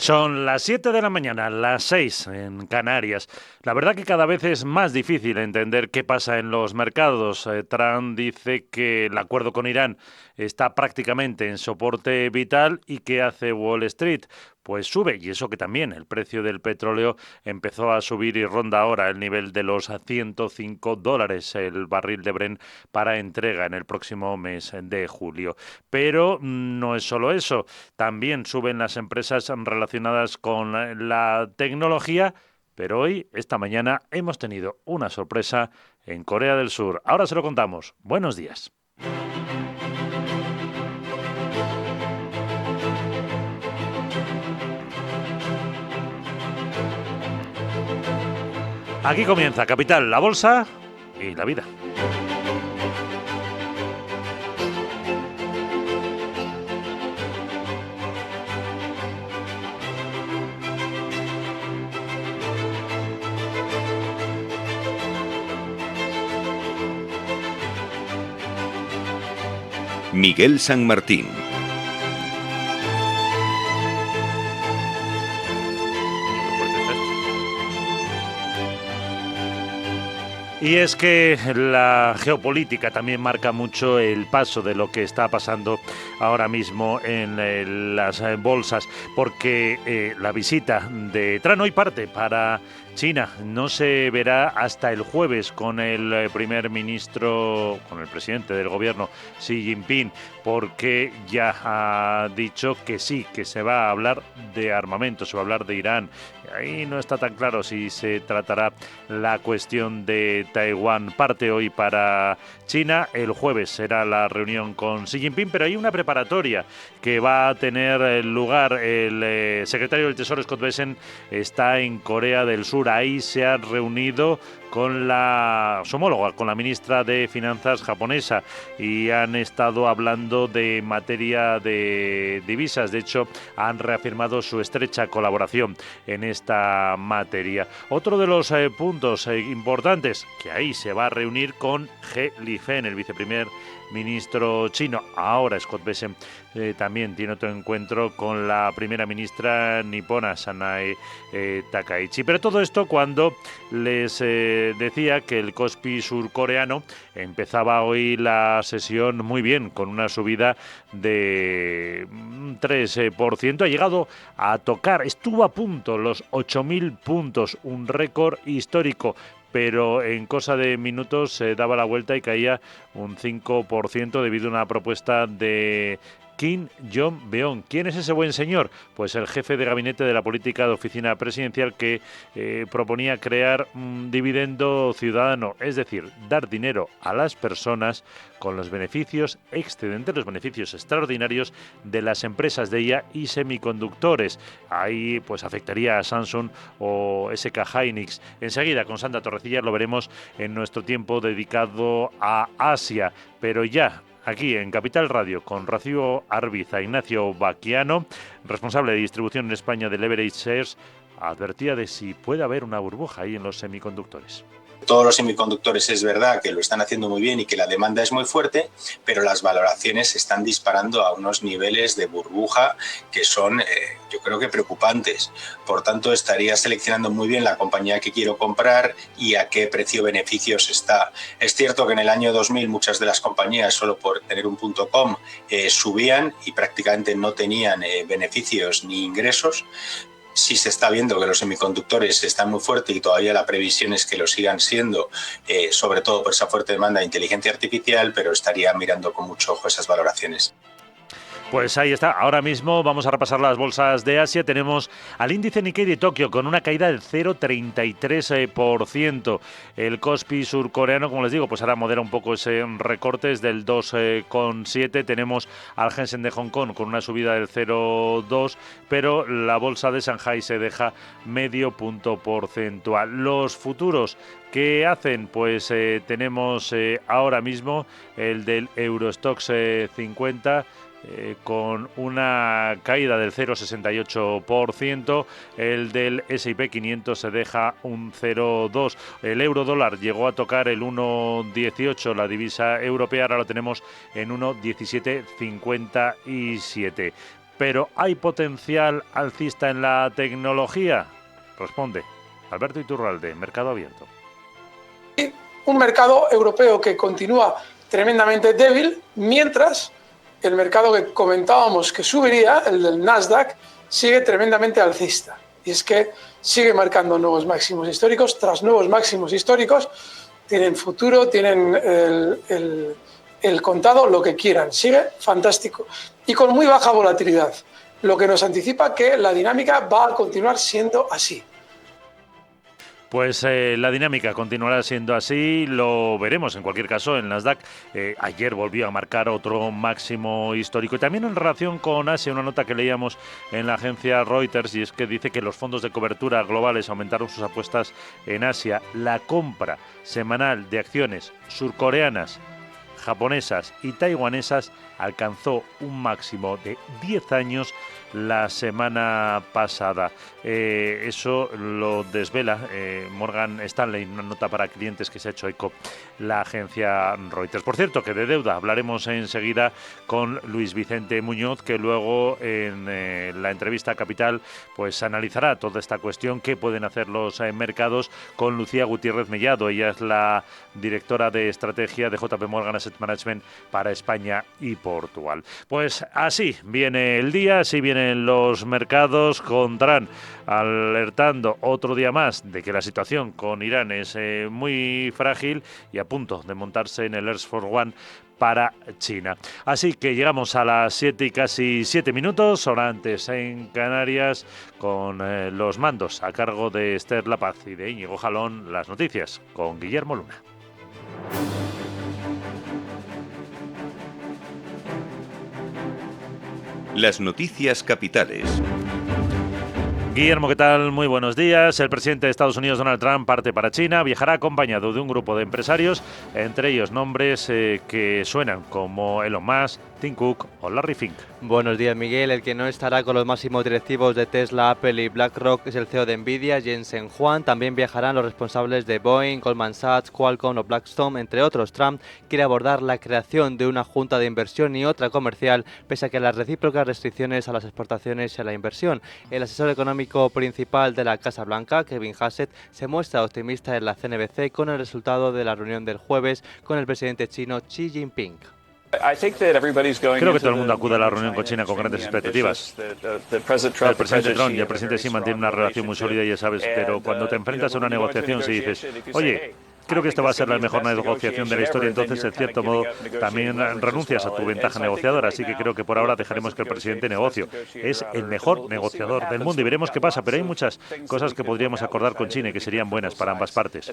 Son las 7 de la mañana, las 6 en Canarias. La verdad que cada vez es más difícil entender qué pasa en los mercados. Trump dice que el acuerdo con Irán está prácticamente en soporte vital. ¿Y qué hace Wall Street? Pues sube, y eso que también el precio del petróleo empezó a subir y ronda ahora el nivel de los $105 el barril de Brent para entrega en el próximo mes de julio. Pero no es solo eso, también suben las empresas relacionadas con la tecnología, pero hoy, esta mañana, hemos tenido una sorpresa en Corea del Sur. Ahora se lo contamos. Buenos días. Aquí comienza Capital, la bolsa y la vida. Miguel San Martín. Y es que la geopolítica también marca mucho el paso de lo que está pasando ahora mismo en las bolsas, porque la visita de Trump hoy parte para China. No se verá hasta el jueves con el primer ministro, con el presidente del gobierno, Xi Jinping, porque ya ha dicho que sí, que se va a hablar de armamento, se va a hablar de Irán. Ahí no está tan claro si se tratará la cuestión de Taiwán. Parte hoy para China. El jueves será la reunión con Xi Jinping, pero hay una preparatoria que va a tener lugar. El secretario del Tesoro, Scott Bessent, está en Corea del Sur. Ahí se ha reunido con su homóloga, con la ministra de Finanzas japonesa, y han estado hablando de materia de divisas. De hecho, han reafirmado su estrecha colaboración en esta materia. Otro de los puntos importantes, que ahí se va a reunir con He Lifeng, el viceprimer ministro chino. Ahora Scott Bessent también tiene otro encuentro con la primera ministra nipona, Sanae Takaichi. Pero todo esto cuando les decía que el Kospi surcoreano empezaba hoy la sesión muy bien, con una subida de 3%. Ha llegado a tocar, estuvo a punto los 8.000 puntos, un récord histórico, pero en cosa de minutos se daba la vuelta y caía un 5% debido a una propuesta de Kim Jong-beon. ¿Quién es ese buen señor? Pues el jefe de gabinete de la política de oficina presidencial, que proponía crear un dividendo ciudadano, es decir, dar dinero a las personas con los beneficios excedentes, los beneficios extraordinarios de las empresas de IA y semiconductores. Ahí pues afectaría a Samsung o SK Hynix. Enseguida con Sandra Torrecillas lo veremos en nuestro tiempo dedicado a Asia, pero ya aquí en Capital Radio con Rocío Arbiza, Ignacio Baquiano, responsable de distribución en España de Leverage Shares, advertía de si puede haber una burbuja ahí en los semiconductores. Todos los semiconductores es verdad que lo están haciendo muy bien y que la demanda es muy fuerte, pero las valoraciones se están disparando a unos niveles de burbuja que son, yo creo que preocupantes. Por tanto, estaría seleccionando muy bien la compañía que quiero comprar y a qué precio-beneficios está. Es cierto que en el año 2000 muchas de las compañías, solo por tener un .com, subían y prácticamente no tenían beneficios ni ingresos. Sí se está viendo que los semiconductores están muy fuertes y todavía la previsión es que lo sigan siendo, sobre todo por esa fuerte demanda de inteligencia artificial, pero estaría mirando con mucho ojo esas valoraciones. Pues ahí está. Ahora mismo vamos a repasar las bolsas de Asia. Tenemos al índice Nikkei de Tokio con una caída del 0,33%. El Kospi surcoreano, como les digo, pues ahora modera un poco ese recorte, es del 2,7%. Tenemos al Hang Seng de Hong Kong con una subida del 0,2%, pero la bolsa de Shanghai se deja medio punto porcentual. Los futuros, ¿qué hacen? Pues tenemos ahora mismo el del Eurostoxx 50, con una caída del 0,68%, el del S&P 500 se deja un 0,2%, el euro dólar llegó a tocar el 1,18, la divisa europea, ahora lo tenemos en 1,1757. pero ¿hay potencial alcista en la tecnología? Responde Alberto Iturralde, Mercado Abierto. Un mercado europeo que continúa tremendamente débil, mientras el mercado que comentábamos que subiría, el del Nasdaq, sigue tremendamente alcista. Y es que sigue marcando nuevos máximos históricos tras nuevos máximos históricos. Tienen futuro, tienen el contado, lo que quieran. Sigue fantástico y con muy baja volatilidad, lo que nos anticipa que la dinámica va a continuar siendo así. Pues la dinámica continuará siendo así, lo veremos en cualquier caso. El Nasdaq ayer volvió a marcar otro máximo histórico. Y también en relación con Asia, una nota que leíamos en la agencia Reuters, y es que dice que los fondos de cobertura globales aumentaron sus apuestas en Asia. La compra semanal de acciones surcoreanas, japonesas y taiwanesas alcanzó un máximo de 10 años la semana pasada. Eso lo desvela Morgan Stanley, una nota para clientes que se ha hecho eco la agencia Reuters. Por cierto, que de deuda hablaremos enseguida con Luis Vicente Muñoz, que luego en la entrevista a Capital pues analizará toda esta cuestión, qué pueden hacer los mercados, con Lucía Gutiérrez Mellado. Ella es la directora de estrategia de JP Morgan Asset Management para España y Portugal. Pues así viene el día, así vienen los mercados, con Trump alertando otro día más de que la situación con Irán es muy frágil y a punto de montarse en el Air Force One para China. Así que llegamos a las 7 y casi 7 minutos, hora antes en Canarias, con los mandos a cargo de Esther La Paz y de Íñigo Jalón. Las noticias con Guillermo Luna. Las noticias capitales. Guillermo, ¿qué tal? Muy buenos días. El presidente de Estados Unidos, Donald Trump, parte para China. Viajará acompañado de un grupo de empresarios, entre ellos nombres que suenan como Elon Musk, Tim Cook o Larry Fink. Buenos días, Miguel. El que no estará con los máximos directivos de Tesla, Apple y BlackRock es el CEO de Nvidia, Jensen Huang. También viajarán los responsables de Boeing, Goldman Sachs, Qualcomm o Blackstone, entre otros. Trump quiere abordar la creación de una junta de inversión y otra comercial, pese a que las recíprocas restricciones a las exportaciones y a la inversión. El asesor económico principal de la Casa Blanca, Kevin Hassett, se muestra optimista en la CNBC con el resultado de la reunión del jueves con el presidente chino Xi Jinping. Creo que todo el mundo acude a la reunión con China con grandes expectativas. El presidente Trump y el presidente Xi mantienen una relación muy sólida, ya sabes, pero cuando te enfrentas a una negociación, si dices, oye, creo que esta va a ser la mejor negociación de la historia, entonces, en cierto modo, también renuncias a tu ventaja negociadora. Así que creo que por ahora dejaremos que el presidente negocie. Es el mejor negociador del mundo y veremos qué pasa. Pero hay muchas cosas que podríamos acordar con China y que serían buenas para ambas partes.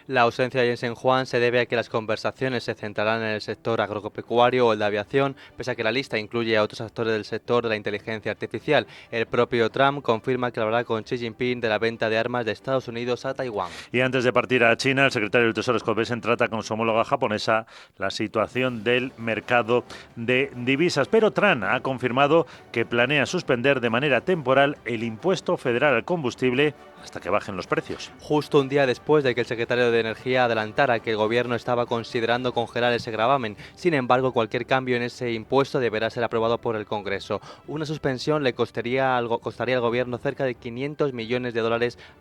La ausencia de Jensen Huang se debe a que las conversaciones se centrarán en el sector agropecuario o el de aviación, pese a que la lista incluye a otros actores del sector de la inteligencia artificial. El propio Trump confirma que hablará con Xi Jinping de la venta de armas de Estados Unidos a Taiwán. Y antes de partir a China, el secretario del Tesoro Scott Bessent trata con su homóloga japonesa la situación del mercado de divisas. Pero Trump ha confirmado que planea suspender de manera temporal el impuesto federal al combustible hasta que bajen los precios. Justo un día después de que el secretario de Energía adelantara que el gobierno estaba considerando congelar ese gravamen. Sin embargo, cualquier cambio en ese impuesto deberá ser aprobado por el Congreso. Una suspensión le costaría al gobierno cerca de $500 millones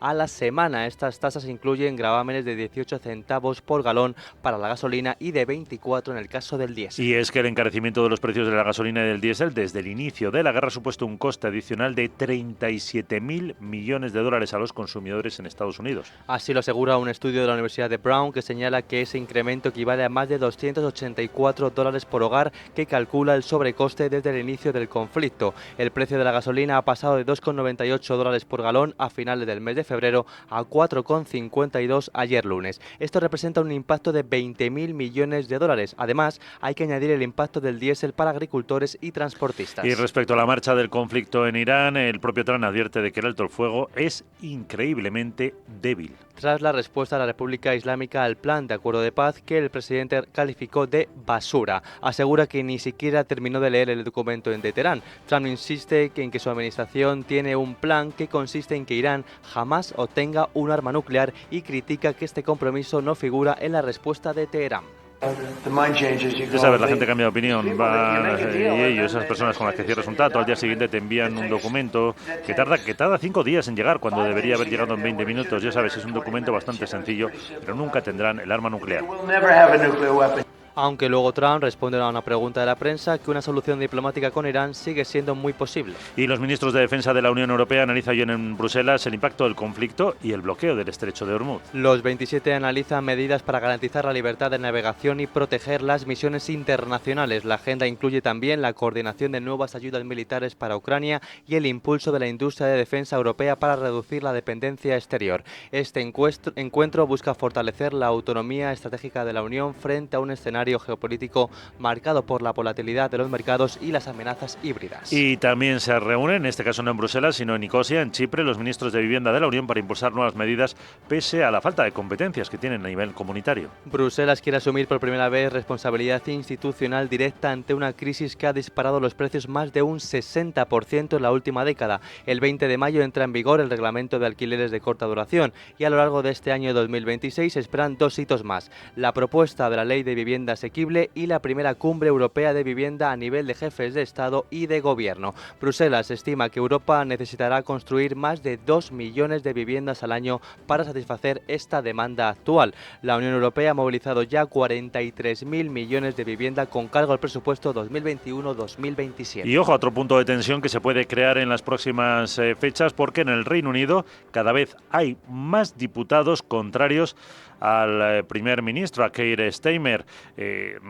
a la semana. Estas tasas incluyen gravámenes de 18 centavos por galón para la gasolina y de 24 en el caso del diésel. Y es que el encarecimiento de los precios de la gasolina y del diésel desde el inicio de la guerra ha supuesto un coste adicional de $37.000 millones a los consumidores en Estados Unidos. Así lo asegura un estudio de la Universidad de Brown, que señala que ese incremento equivale a más de $284 por hogar, que calcula el sobrecoste desde el inicio del conflicto. El precio de la gasolina ha pasado de $2,98 por galón a finales del mes de febrero a $4,52 ayer lunes. Esto representa un impacto de $20.000 millones. Además, hay que añadir el impacto del diésel para agricultores y transportistas. Y respecto a la marcha del conflicto en Irán, el propio Trump advierte de que el alto el fuego es increíblemente débil. Tras la respuesta de la República Islámica al plan de acuerdo de paz que el presidente calificó de basura, asegura que ni siquiera terminó de leer el documento de Teherán. Trump insiste en que su administración tiene un plan que consiste en que Irán jamás obtenga un arma nuclear y critica que este compromiso no figura en la respuesta de Teherán. Ya sabes, la gente cambia de opinión, y ellos, esas personas con las que cierras un trato, al día siguiente te envían un documento que tarda 5 días en llegar, cuando debería haber llegado en 20 minutos. Ya sabes, es un documento bastante sencillo, pero nunca tendrán el arma nuclear. Aunque luego Trump responde a una pregunta de la prensa que una solución diplomática con Irán sigue siendo muy posible. Y los ministros de Defensa de la Unión Europea analizan hoy en Bruselas el impacto del conflicto y el bloqueo del estrecho de Hormuz. Los 27 analizan medidas para garantizar la libertad de navegación y proteger las misiones internacionales. La agenda incluye también la coordinación de nuevas ayudas militares para Ucrania y el impulso de la industria de defensa europea para reducir la dependencia exterior. Este encuentro busca fortalecer la autonomía estratégica de la Unión frente a un escenario geopolítico marcado por la volatilidad de los mercados y las amenazas híbridas. Y también se reúnen, en este caso no en Bruselas, sino en Nicosia, en Chipre, los ministros de Vivienda de la Unión para impulsar nuevas medidas pese a la falta de competencias que tienen a nivel comunitario. Bruselas quiere asumir por primera vez responsabilidad institucional directa ante una crisis que ha disparado los precios más de un 60% en la última década. El 20 de mayo entra en vigor el reglamento de alquileres de corta duración y a lo largo de este año 2026 se esperan 2 hitos más: la propuesta de la Ley de Vivienda Asequible y la primera cumbre europea de vivienda a nivel de jefes de Estado y de Gobierno. Bruselas estima que Europa necesitará construir más de 2 millones de viviendas al año para satisfacer esta demanda actual. La Unión Europea ha movilizado ya 43.000 millones de vivienda con cargo al presupuesto 2021-2027. Y ojo, otro punto de tensión que se puede crear en las próximas fechas, porque en el Reino Unido cada vez hay más diputados contrarios al primer ministro, a Keir Starmer.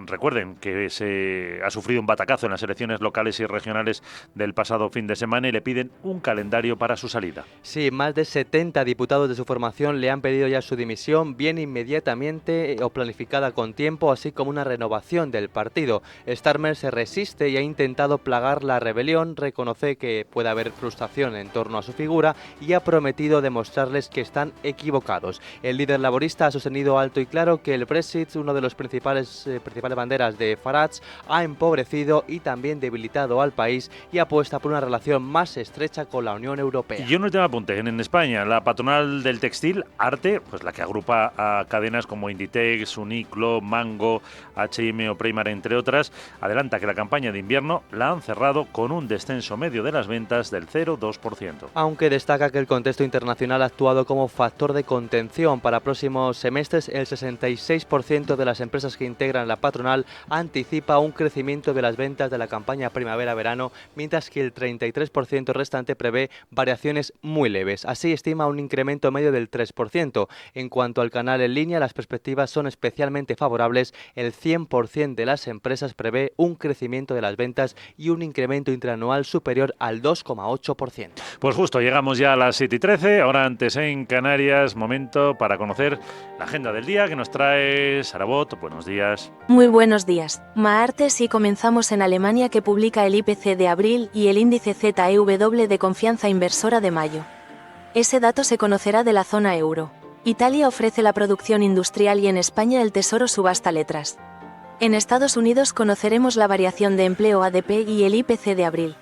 Recuerden que se ha sufrido un batacazo en las elecciones locales y regionales del pasado fin de semana y le piden un calendario para su salida. Sí, más de 70 diputados de su formación le han pedido ya su dimisión, bien inmediatamente o planificada con tiempo, así como una renovación del partido. Starmer se resiste y ha intentado plagar la rebelión, reconoce que puede haber frustración en torno a su figura y ha prometido demostrarles que están equivocados. El líder laborista ha sostenido alto y claro que el Brexit, uno de los principales banderas de Farage, ha empobrecido y también debilitado al país y apuesta por una relación más estrecha con la Unión Europea. Y un último apunte, en España, la patronal del textil, Arte, pues la que agrupa a cadenas como Inditex, Uniqlo, Mango, H&M o Primark, entre otras, adelanta que la campaña de invierno la han cerrado con un descenso medio de las ventas del 0,2%. Aunque destaca que el contexto internacional ha actuado como factor de contención para próximos semestres, el 66% de las empresas que integran la patronal anticipa un crecimiento de las ventas de la campaña primavera-verano, mientras que el 33% restante prevé variaciones muy leves. Así estima un incremento medio del 3%. En cuanto al canal en línea, las perspectivas son especialmente favorables. El 100% de las empresas prevé un crecimiento de las ventas y un incremento interanual superior al 2,8%. Pues justo, llegamos ya a las 7:13, ahora antes en Canarias, momento para conocer la agenda del día que nos trae Sara Bot. Buenos días. Muy buenos días. Martes y comenzamos en Alemania, que publica el IPC de abril y el índice ZEW de confianza inversora de mayo. Ese dato se conocerá de la zona euro. Italia ofrece la producción industrial y en España el Tesoro subasta letras. En Estados Unidos conoceremos la variación de empleo ADP y el IPC de abril.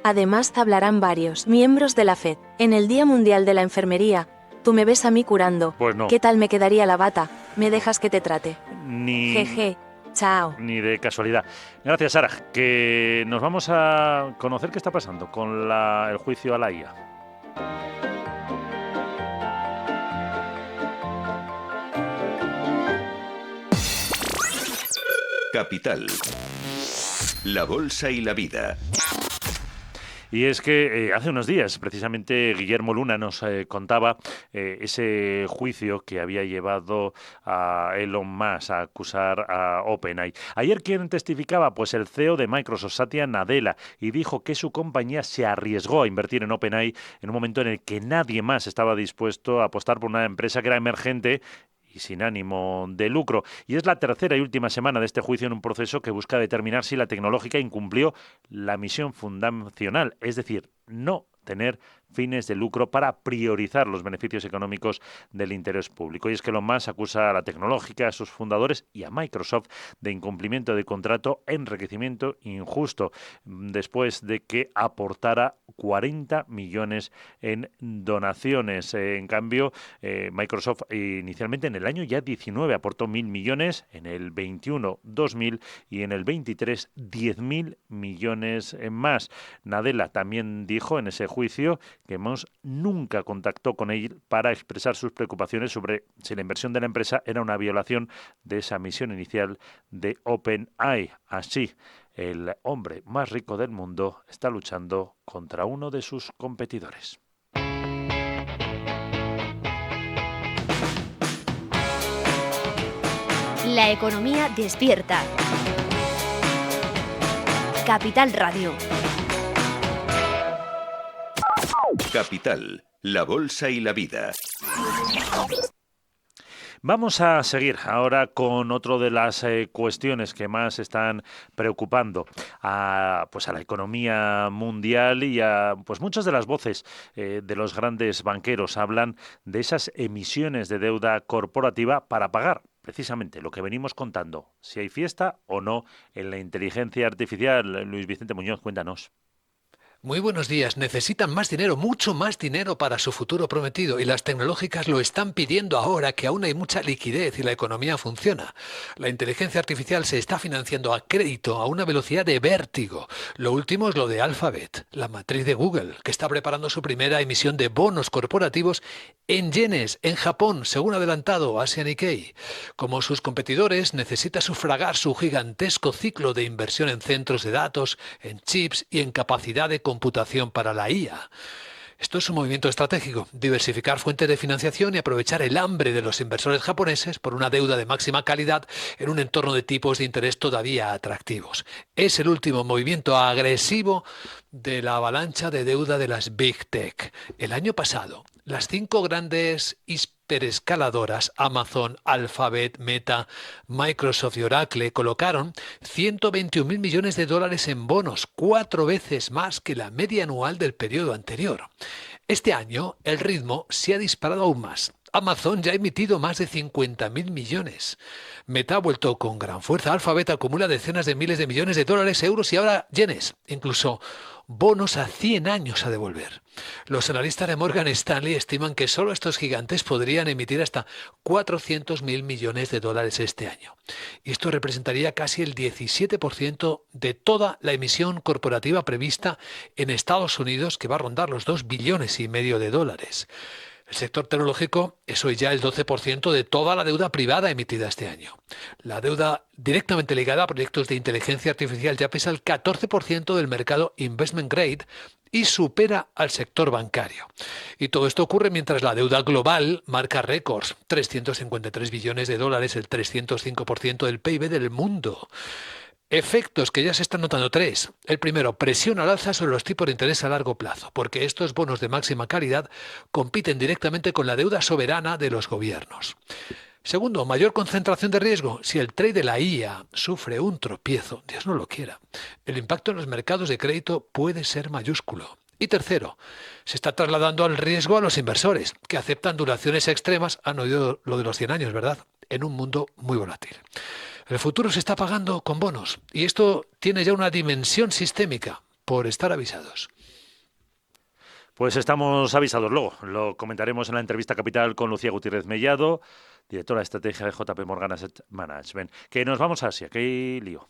Además hablarán varios miembros de la FED. En el Día Mundial de la Enfermería, tú me ves a mí curando. Pues no. ¿Qué tal me quedaría la bata? ¿Me dejas que te trate? Ni Chao. Ni de casualidad. Gracias, Sara. Que nos vamos a conocer qué está pasando con el juicio a la IA. Capital. La bolsa y la vida. Y es que hace unos días, precisamente, Guillermo Luna nos contaba ese juicio que había llevado a Elon Musk a acusar a OpenAI. Ayer, ¿quién testificaba? Pues el CEO de Microsoft, Satya Nadella, y dijo que su compañía se arriesgó a invertir en OpenAI en un momento en el que nadie más estaba dispuesto a apostar por una empresa que era emergente y sin ánimo de lucro. Y es la tercera y última semana de este juicio en un proceso que busca determinar si la tecnológica incumplió la misión fundacional, es decir, no tener fines de lucro para priorizar los beneficios económicos del interés público. Y es que Elon Musk acusa a la tecnológica, a sus fundadores y a Microsoft de incumplimiento de contrato, enriquecimiento injusto, después de que aportara 40 millones en donaciones. En cambio, Microsoft inicialmente en el año ya 19 aportó 1.000 millones, en el 21 2.000 y en el 23 10.000 millones más. Nadella también dijo en ese juicio que Musk nunca contactó con él para expresar sus preocupaciones sobre si la inversión de la empresa era una violación de esa misión inicial de OpenAI. Así, el hombre más rico del mundo está luchando contra uno de sus competidores. La economía despierta. Capital Radio. Capital, la bolsa y la vida. Vamos a seguir ahora con otra de las cuestiones que más están preocupando a la economía mundial y a muchas de las voces de los grandes banqueros hablan de esas emisiones de deuda corporativa para pagar precisamente lo que venimos contando, si hay fiesta o no en la inteligencia artificial. Luis Vicente Muñoz, cuéntanos. Muy buenos días. Necesitan más dinero, mucho más dinero para su futuro prometido y las tecnológicas lo están pidiendo ahora que aún hay mucha liquidez y la economía funciona. La inteligencia artificial se está financiando a crédito a una velocidad de vértigo. Lo último es lo de Alphabet, la matriz de Google, que está preparando su primera emisión de bonos corporativos en yenes, en Japón, según ha adelantado Asia Nikkei. Como sus competidores, necesita sufragar su gigantesco ciclo de inversión en centros de datos, en chips y en capacidad de computación para la IA. Esto es un movimiento estratégico, diversificar fuentes de financiación y aprovechar el hambre de los inversores japoneses por una deuda de máxima calidad en un entorno de tipos de interés todavía atractivos. Es el último movimiento agresivo de la avalancha de deuda de las Big Tech. El año pasado, las 5 grandes hiperescaladoras, Amazon, Alphabet, Meta, Microsoft y Oracle, colocaron 121.000 millones de dólares en bonos, 4 veces más que la media anual del periodo anterior. Este año, el ritmo se ha disparado aún más. Amazon ya ha emitido más de 50.000 millones. Meta ha vuelto con gran fuerza. Alphabet acumula decenas de miles de millones de dólares, euros y ahora yenes. Incluso bonos a 100 años a devolver. Los analistas de Morgan Stanley estiman que solo estos gigantes podrían emitir hasta 400.000 millones de dólares este año. Y esto representaría casi el 17% de toda la emisión corporativa prevista en Estados Unidos, que va a rondar los 2,5 billones de dólares. El sector tecnológico es hoy ya el 12% de toda la deuda privada emitida este año. La deuda directamente ligada a proyectos de inteligencia artificial ya pesa el 14% del mercado investment grade y supera al sector bancario. Y todo esto ocurre mientras la deuda global marca récords, 353 billones de dólares, el 305% del PIB del mundo. Efectos que ya se están notando 3. El primero, presión al alza sobre los tipos de interés a largo plazo, porque estos bonos de máxima calidad compiten directamente con la deuda soberana de los gobiernos. Segundo, mayor concentración de riesgo. Si el trade de la IA sufre un tropiezo, Dios no lo quiera, el impacto en los mercados de crédito puede ser mayúsculo. Y tercero, se está trasladando al riesgo a los inversores, que aceptan duraciones extremas, han oído lo de los 100 años, ¿verdad?, en un mundo muy volátil. El futuro se está pagando con bonos y esto tiene ya una dimensión sistémica, por estar avisados. Pues estamos avisados. Luego lo comentaremos en la entrevista Capital con Lucía Gutiérrez Mellado, directora de estrategia de JP Morgan Asset Management. Que nos vamos a Asia, que hay lío.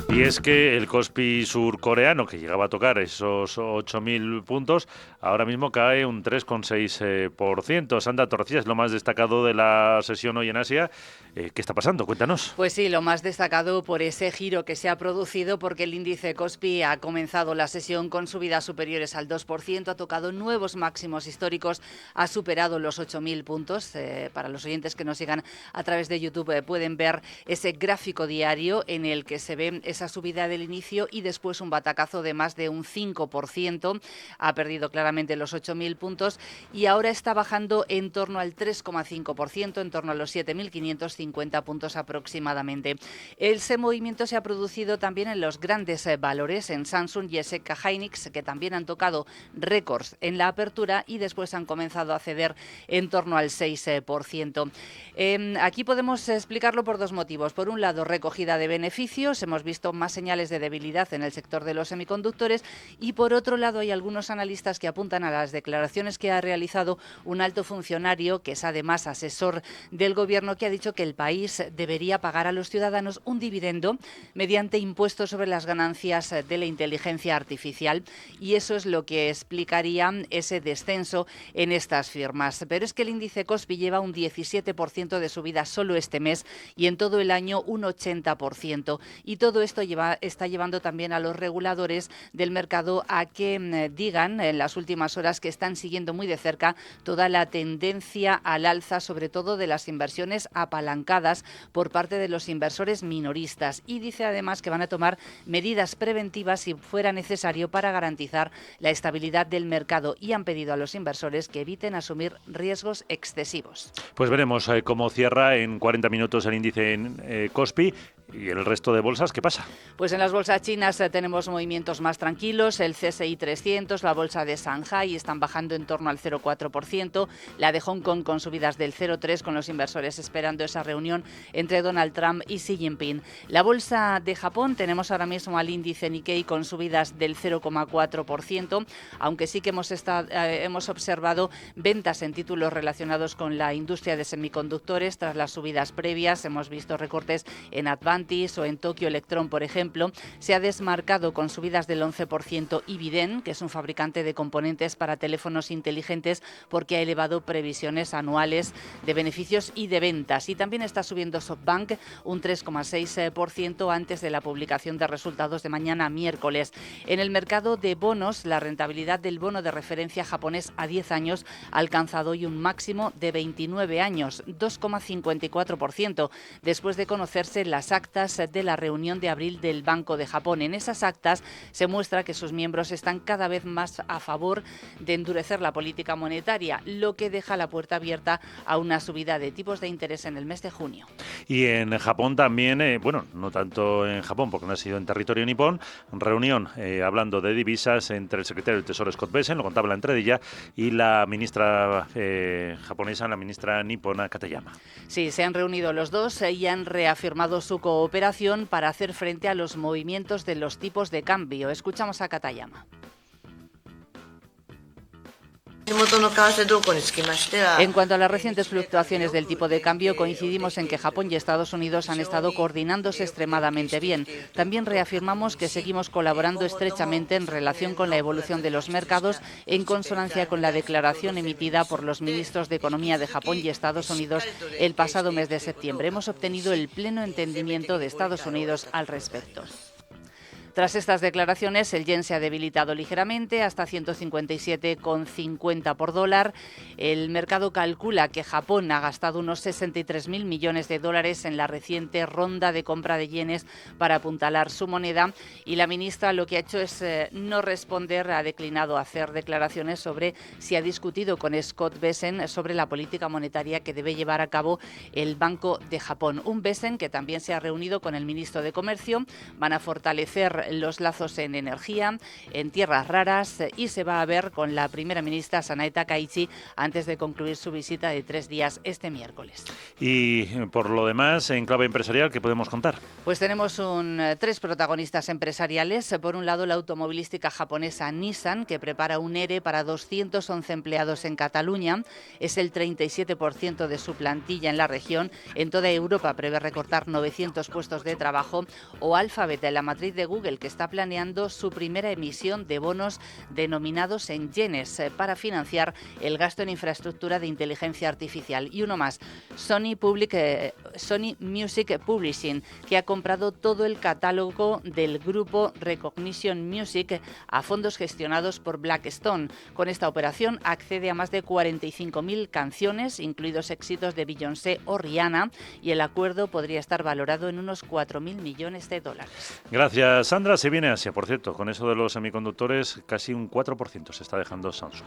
Y es que el Kospi surcoreano, que llegaba a tocar esos 8.000 puntos, ahora mismo cae un 3,6%. Sandra Torrecillas, lo más destacado de la sesión hoy en Asia. ¿Qué está pasando? Cuéntanos. Pues sí, lo más destacado por ese giro que se ha producido, porque el índice Kospi ha comenzado la sesión con subidas superiores al 2%, ha tocado nuevos máximos históricos, ha superado los 8.000 puntos. Para los oyentes que nos sigan a través de YouTube pueden ver ese gráfico diario en el que se ven esas esa subida del inicio y después un batacazo de más de un 5%. Ha perdido claramente los 8.000 puntos y ahora está bajando en torno al 3,5%, en torno a los 7.550 puntos aproximadamente. Ese movimiento se ha producido también en los grandes valores, en Samsung y SK Hynix, que también han tocado récords en la apertura y después han comenzado a ceder en torno al 6%. Aquí podemos explicarlo por dos motivos. Por un lado, recogida de beneficios, hemos visto más señales de debilidad en el sector de los semiconductores, y por otro lado hay algunos analistas que apuntan a las declaraciones que ha realizado un alto funcionario, que es además asesor del gobierno, que ha dicho que el país debería pagar a los ciudadanos un dividendo mediante impuestos sobre las ganancias de la inteligencia artificial, y eso es lo que explicaría ese descenso en estas firmas. Pero es que el índice Kospi lleva un 17% de subida solo este mes y en todo el año un 80%. Y todo esto está llevando también a los reguladores del mercado a que digan en las últimas horas que están siguiendo muy de cerca toda la tendencia al alza, sobre todo de las inversiones apalancadas por parte de los inversores minoristas. Y dice además que van a tomar medidas preventivas si fuera necesario para garantizar la estabilidad del mercado, y han pedido a los inversores que eviten asumir riesgos excesivos. Pues veremos cómo cierra en 40 minutos el índice en Kospi. ¿Y el resto de bolsas qué pasa? Pues en las bolsas chinas tenemos movimientos más tranquilos. El CSI 300, la bolsa de Shanghai, están bajando en torno al 0,4%. La de Hong Kong con subidas del 0,3%, con los inversores esperando esa reunión entre Donald Trump y Xi Jinping. La bolsa de Japón, tenemos ahora mismo al índice Nikkei con subidas del 0,4%, aunque sí que hemos observado ventas en títulos relacionados con la industria de semiconductores tras las subidas previas. Hemos visto recortes en Advantis o en Tokyo Electron, por ejemplo. Se ha desmarcado con subidas del 11% Ibiden, que es un fabricante de componentes para teléfonos inteligentes, porque ha elevado previsiones anuales de beneficios y de ventas. Y también está subiendo SoftBank un 3,6% antes de la publicación de resultados de mañana miércoles. En el mercado de bonos, la rentabilidad del bono de referencia japonés a 10 años ha alcanzado hoy un máximo de 29 años, 2,54%, después de conocerse las actas de la reunión de abril del Banco de Japón. En esas actas se muestra que sus miembros están cada vez más a favor de endurecer la política monetaria, lo que deja la puerta abierta a una subida de tipos de interés en el mes de junio. Y en Japón también, no tanto en Japón porque no ha sido en territorio nipón, reunión hablando de divisas entre el secretario del Tesoro Scott Bessent, lo contaba la entradilla, y la ministra japonesa, la ministra nipona Katayama. Sí, se han reunido los dos y han reafirmado su cooperación para hacer frente a los movimientos de los tipos de cambio. Escuchamos a Katayama. En cuanto a las recientes fluctuaciones del tipo de cambio, coincidimos en que Japón y Estados Unidos han estado coordinándose extremadamente bien. También reafirmamos que seguimos colaborando estrechamente en relación con la evolución de los mercados, en consonancia con la declaración emitida por los ministros de Economía de Japón y Estados Unidos el pasado mes de septiembre. Hemos obtenido el pleno entendimiento de Estados Unidos al respecto. Tras estas declaraciones, el yen se ha debilitado ligeramente hasta 157,50 por dólar. El mercado calcula que Japón ha gastado unos 63.000 millones de dólares en la reciente ronda de compra de yenes para apuntalar su moneda, y la ministra lo que ha hecho es no responder, ha declinado hacer declaraciones sobre si ha discutido con Scott Bessent sobre la política monetaria que debe llevar a cabo el Banco de Japón. Un Bessent que también se ha reunido con el ministro de Comercio. Van a fortalecer los lazos en energía, en tierras raras, y se va a ver con la primera ministra Sanae Takaichi antes de concluir su visita de 3 días este miércoles. Y por lo demás, en clave empresarial, ¿qué podemos contar? Pues tenemos 3 protagonistas empresariales. Por un lado, la automovilística japonesa Nissan, que prepara un ERE para 211 empleados en Cataluña. Es el 37% de su plantilla en la región. En toda Europa prevé recortar 900 puestos de trabajo. O Alphabet, la matriz de Google, el que está planeando su primera emisión de bonos denominados en yenes para financiar el gasto en infraestructura de inteligencia artificial. Y uno más, Sony Music Publishing, que ha comprado todo el catálogo del grupo Recognition Music a fondos gestionados por Blackstone. Con esta operación accede a más de 45.000 canciones, incluidos éxitos de Beyoncé o Rihanna, y el acuerdo podría estar valorado en unos 4.000 millones de dólares. Gracias, Sandra. Se viene Asia, por cierto. Con eso de los semiconductores, casi un 4% se está dejando Samsung.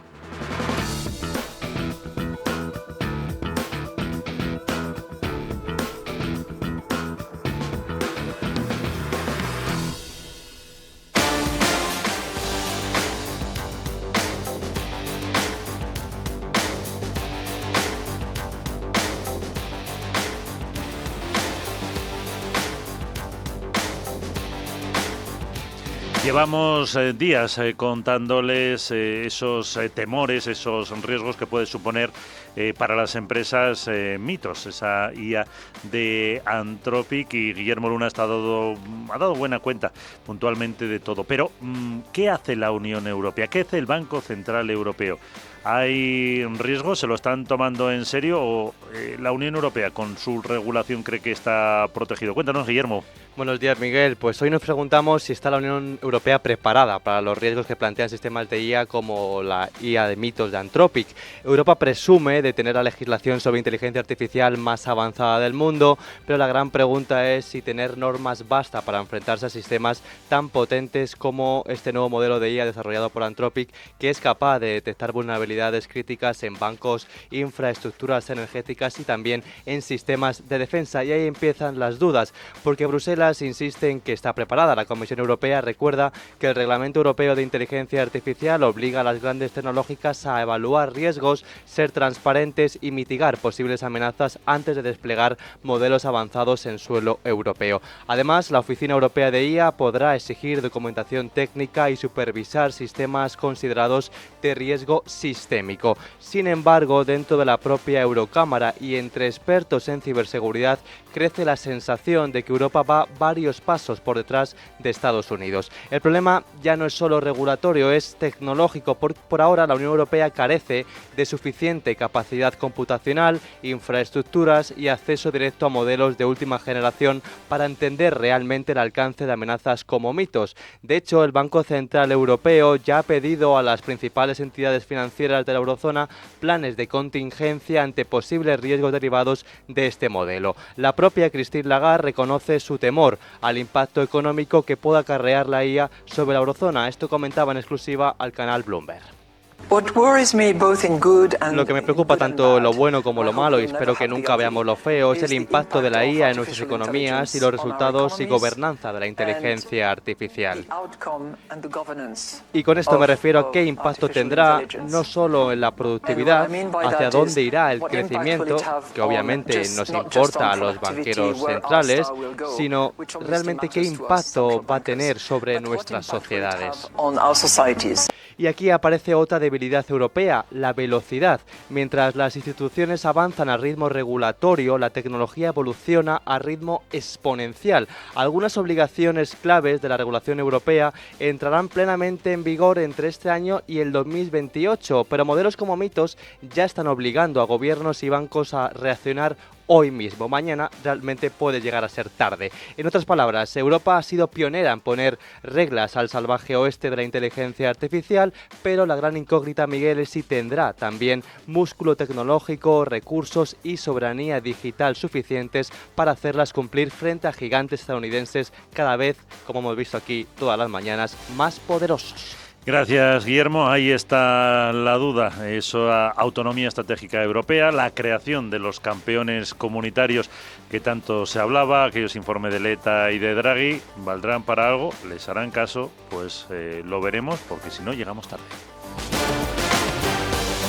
Llevamos días contándoles esos temores, esos riesgos que puede suponer para las empresas mitos, esa IA de Anthropic, y Guillermo Luna ha dado buena cuenta puntualmente de todo. Pero, ¿qué hace la Unión Europea? ¿Qué hace el Banco Central Europeo? ¿Hay riesgos? ¿Se lo están tomando en serio? ¿O la Unión Europea con su regulación cree que está protegido? Cuéntanos, Guillermo. Buenos días, Miguel. Pues hoy nos preguntamos si está la Unión Europea preparada para los riesgos que plantean sistemas de IA como la IA de mitos de Anthropic. Europa presume de tener la legislación sobre inteligencia artificial más avanzada del mundo, pero la gran pregunta es si tener normas basta para enfrentarse a sistemas tan potentes como este nuevo modelo de IA desarrollado por Anthropic, que es capaz de detectar vulnerabilidades críticas en bancos, infraestructuras energéticas y también en sistemas de defensa. Y ahí empiezan las dudas, porque Bruselas insiste en que está preparada. La Comisión Europea recuerda que el Reglamento Europeo de Inteligencia Artificial obliga a las grandes tecnológicas a evaluar riesgos, ser transparentes y mitigar posibles amenazas antes de desplegar modelos avanzados en suelo europeo. Además, la Oficina Europea de IA podrá exigir documentación técnica y supervisar sistemas considerados de riesgo sistémico. Sin embargo, dentro de la propia Eurocámara y entre expertos en ciberseguridad, crece la sensación de que Europa va varios pasos por detrás de Estados Unidos. El problema ya no es solo regulatorio, es tecnológico. Por ahora, la Unión Europea carece de suficiente capacidad computacional, infraestructuras y acceso directo a modelos de última generación para entender realmente el alcance de amenazas como mitos. De hecho, el Banco Central Europeo ya ha pedido a las principales entidades financieras de la eurozona planes de contingencia ante posibles riesgos derivados de este modelo. La propia Christine Lagarde reconoce su temor al impacto económico que pueda acarrear la IA sobre la eurozona. Esto comentaba en exclusiva al canal Bloomberg. Lo que me preocupa tanto lo bueno como lo malo, y espero que nunca veamos lo feo, es el impacto de la IA en nuestras economías y los resultados y gobernanza de la inteligencia artificial. Y con esto me refiero a qué impacto tendrá no solo en la productividad, hacia dónde irá el crecimiento, que obviamente nos importa a los banqueros centrales, sino realmente qué impacto va a tener sobre nuestras sociedades. Y aquí aparece otra debilidad europea, la velocidad. Mientras las instituciones avanzan a ritmo regulatorio, la tecnología evoluciona a ritmo exponencial. Algunas obligaciones claves de la regulación europea entrarán plenamente en vigor entre este año y el 2028, pero modelos como mitos ya están obligando a gobiernos y bancos a reaccionar hoy mismo. Mañana realmente puede llegar a ser tarde. En otras palabras, Europa ha sido pionera en poner reglas al salvaje oeste de la inteligencia artificial, pero la gran incógnita, Miguel, es si tendrá también músculo tecnológico, recursos y soberanía digital suficientes para hacerlas cumplir frente a gigantes estadounidenses cada vez, como hemos visto aquí todas las mañanas, más poderosos. Gracias, Guillermo. Ahí está la duda. Esa autonomía estratégica europea, la creación de los campeones comunitarios que tanto se hablaba, aquellos informes de Letta y de Draghi, ¿valdrán para algo? ¿Les harán caso? Pues lo veremos, porque si no, llegamos tarde.